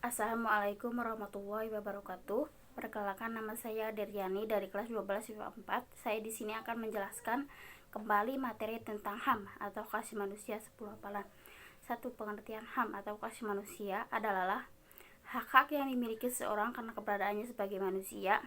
Assalamualaikum warahmatullahi wabarakatuh. Perkenalkan, nama saya Deryani dari kelas 12 IPA 4. Saya di sini akan menjelaskan kembali materi tentang HAM atau hak asasi manusia 10 hafalan. 1. Pengertian HAM atau hak asasi manusia adalah hak-hak yang dimiliki seseorang karena keberadaannya sebagai manusia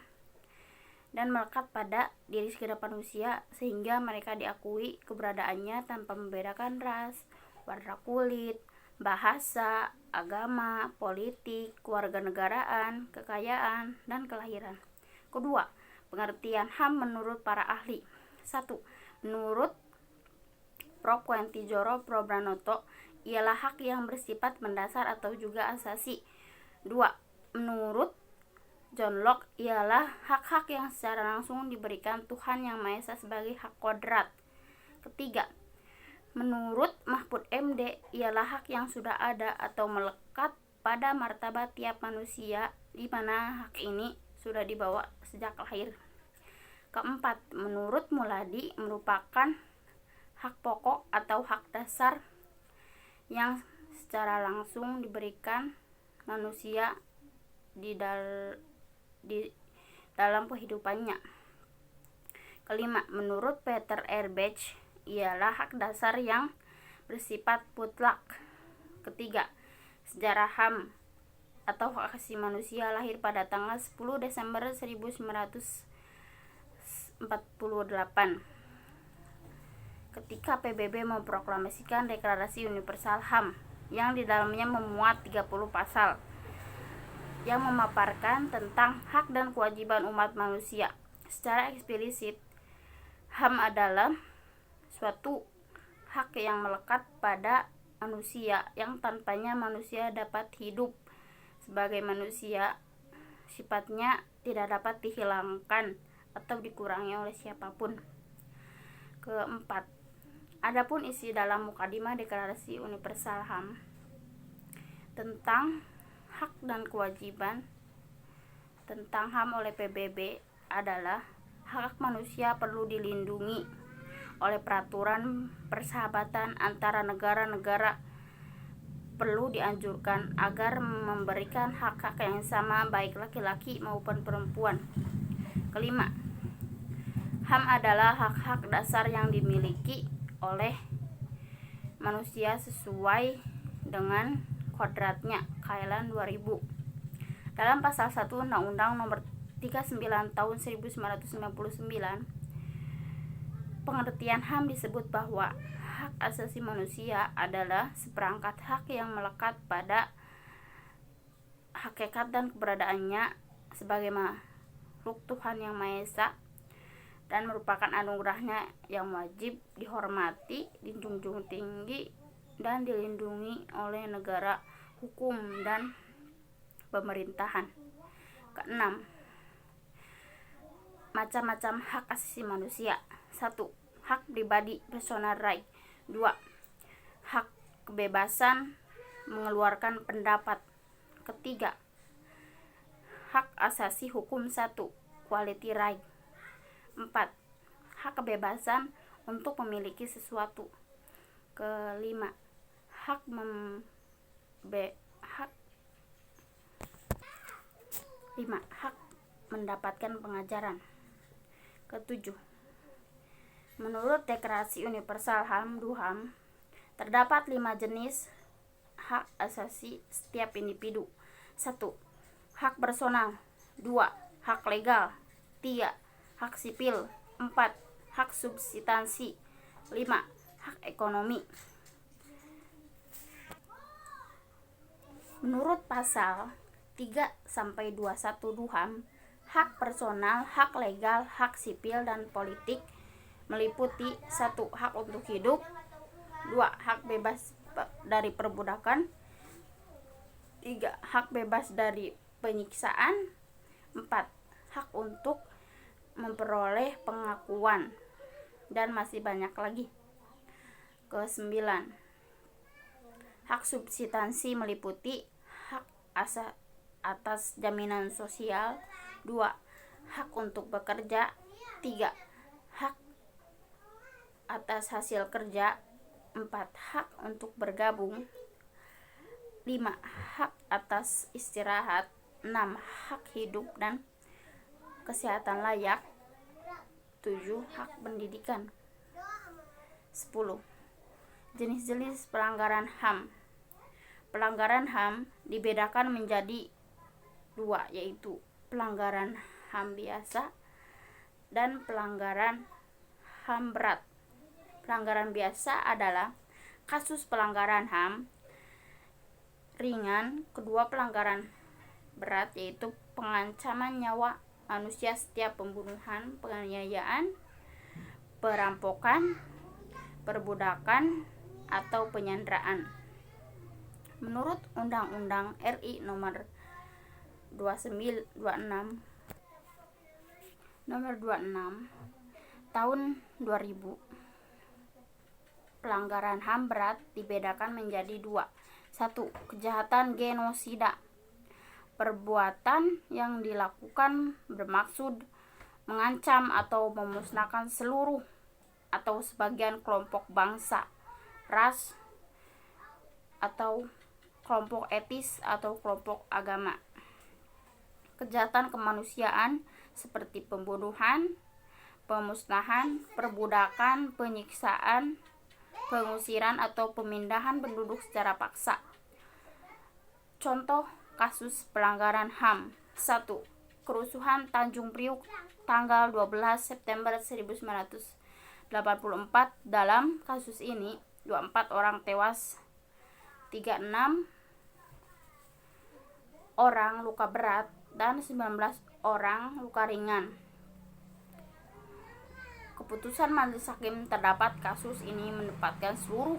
dan melekat pada diri segenap manusia sehingga mereka diakui keberadaannya tanpa membedakan ras, warna kulit, bahasa, agama, politik, kewarganegaraan, kekayaan, dan kelahiran. Kedua, pengertian HAM menurut para ahli. 1. Menurut Prof. Quentijoro Probranoto, ialah hak yang bersifat mendasar atau juga asasi. 2. Menurut John Locke, ialah hak-hak yang secara langsung diberikan Tuhan Yang Maha Esa sebagai hak kodrat. Ketiga, menurut Mahfud MD, ialah hak yang sudah ada atau melekat pada martabat tiap manusia, di mana hak ini sudah dibawa sejak lahir. Keempat, menurut Muladi, merupakan hak pokok atau hak dasar yang secara langsung diberikan manusia di dalam kehidupannya. Kelima, menurut Peter R. Bach, ialah hak dasar yang bersifat mutlak. Ketiga, sejarah HAM atau hak asasi manusia lahir pada tanggal 10 Desember 1948 ketika PBB memproklamasikan Deklarasi Universal HAM yang di dalamnya memuat 30 pasal yang memaparkan tentang hak dan kewajiban umat manusia. Secara eksplisit, HAM adalah suatu hak yang melekat pada manusia yang tanpanya manusia dapat hidup sebagai manusia. Sifatnya tidak dapat dihilangkan atau dikurangi oleh siapapun. Keempat, adapun isi dalam mukadimah Deklarasi Universal HAM tentang hak dan kewajiban tentang HAM oleh PBB adalah hak manusia perlu dilindungi oleh peraturan persahabatan antara negara-negara, perlu dianjurkan agar memberikan hak-hak yang sama baik laki-laki maupun perempuan. Kelima, HAM adalah hak-hak dasar yang dimiliki oleh manusia sesuai dengan kodratnya Kailan 2000. Dalam pasal 1 Undang-Undang Nomor 39 Tahun 1999, pengertian HAM disebut bahwa hak asasi manusia adalah seperangkat hak yang melekat pada hakikat dan keberadaannya sebagai makhluk Tuhan Yang Maha Esa dan merupakan anugerahnya yang wajib dihormati, dijunjung tinggi, dan dilindungi oleh negara hukum dan pemerintahan. Keenam, macam-macam hak asasi manusia. 1. Hak pribadi personal right. 2. Hak kebebasan mengeluarkan pendapat. Ketiga, hak asasi hukum 1. Quality right. 4. Hak kebebasan untuk memiliki sesuatu. Kelima, hak mendapatkan pengajaran. Ketujuh, menurut Deklarasi Universal HAM (DUHAM), terdapat 5 jenis hak asasi setiap individu. 1. Hak personal. 2. Hak legal. 3. Hak sipil. 4. Hak substansi. 5. Hak ekonomi. Menurut pasal 3-21 DUHAM, hak personal, hak legal, hak sipil, dan politik meliputi 1. Hak untuk hidup. 2. Hak bebas dari perbudakan. 3. Hak bebas dari penyiksaan. 4. Hak untuk memperoleh pengakuan, dan masih banyak lagi. Ke-9, hak substansi meliputi hak atas jaminan sosial. 2. Hak untuk bekerja. 3. Hak atas hasil kerja. 4. Hak untuk bergabung. 5. Hak atas istirahat. 6. Hak hidup dan kesehatan layak. 7. Hak pendidikan. 10. Jenis-jenis pelanggaran HAM. Pelanggaran HAM dibedakan menjadi 2, yaitu pelanggaran HAM biasa dan pelanggaran HAM berat. Pelanggaran biasa adalah kasus pelanggaran HAM ringan. Kedua, pelanggaran berat yaitu pengancaman nyawa manusia setiap pembunuhan, penganiayaan, perampokan, perbudakan, atau penyanderaan. Menurut Undang-Undang RI nomor 26 tahun 2000, pelanggaran HAM berat dibedakan menjadi 2. 1. Kejahatan genosida. Perbuatan yang dilakukan bermaksud mengancam atau memusnahkan seluruh atau sebagian kelompok bangsa, ras, atau kelompok etis atau kelompok agama. Kejahatan kemanusiaan seperti pembunuhan, pemusnahan, perbudakan, penyiksaan, pengusiran atau pemindahan penduduk secara paksa. Contoh kasus pelanggaran HAM. 1. Kerusuhan Tanjung Priuk tanggal 12 September 1984. Dalam kasus ini 24 orang tewas, 36 orang luka berat, dan 19 orang luka ringan. Keputusan majelis hakim terdapat kasus ini menempatkan seluruh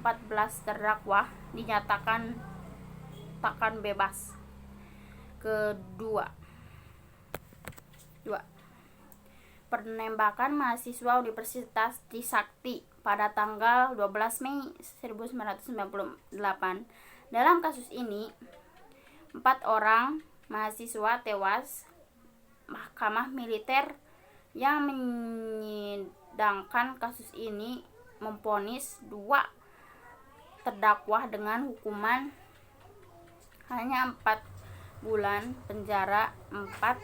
14 terdakwa dinyatakan takkan bebas. Kedua, penembakan mahasiswa Universitas Trisakti pada tanggal 12 Mei 1998. Dalam kasus ini 4 orang mahasiswa tewas. Mahkamah militer yang menyidangkan kasus ini memvonis 2 terdakwa dengan hukuman hanya 4 bulan penjara. 4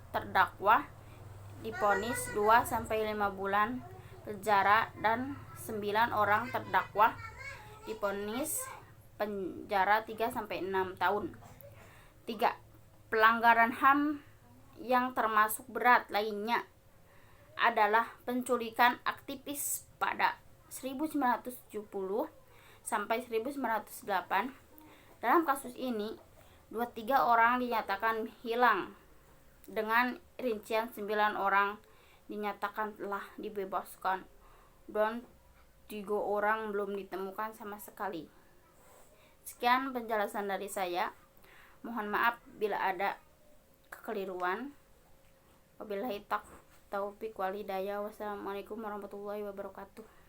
terdakwa divonis 2-5 bulan penjara dan 9 orang terdakwa divonis penjara 3-6 tahun. 3. Pelanggaran HAM yang termasuk berat lainnya adalah penculikan aktivis pada 1970 sampai 1908. Dalam kasus ini 23 orang dinyatakan hilang, dengan rincian 9 orang dinyatakan telah dibebaskan dan 3 orang belum ditemukan sama sekali. Sekian penjelasan dari saya. Mohon maaf bila ada kekeliruan. Wabillahi taufiq wal hidayah. Wassalamualaikum warahmatullahi wabarakatuh.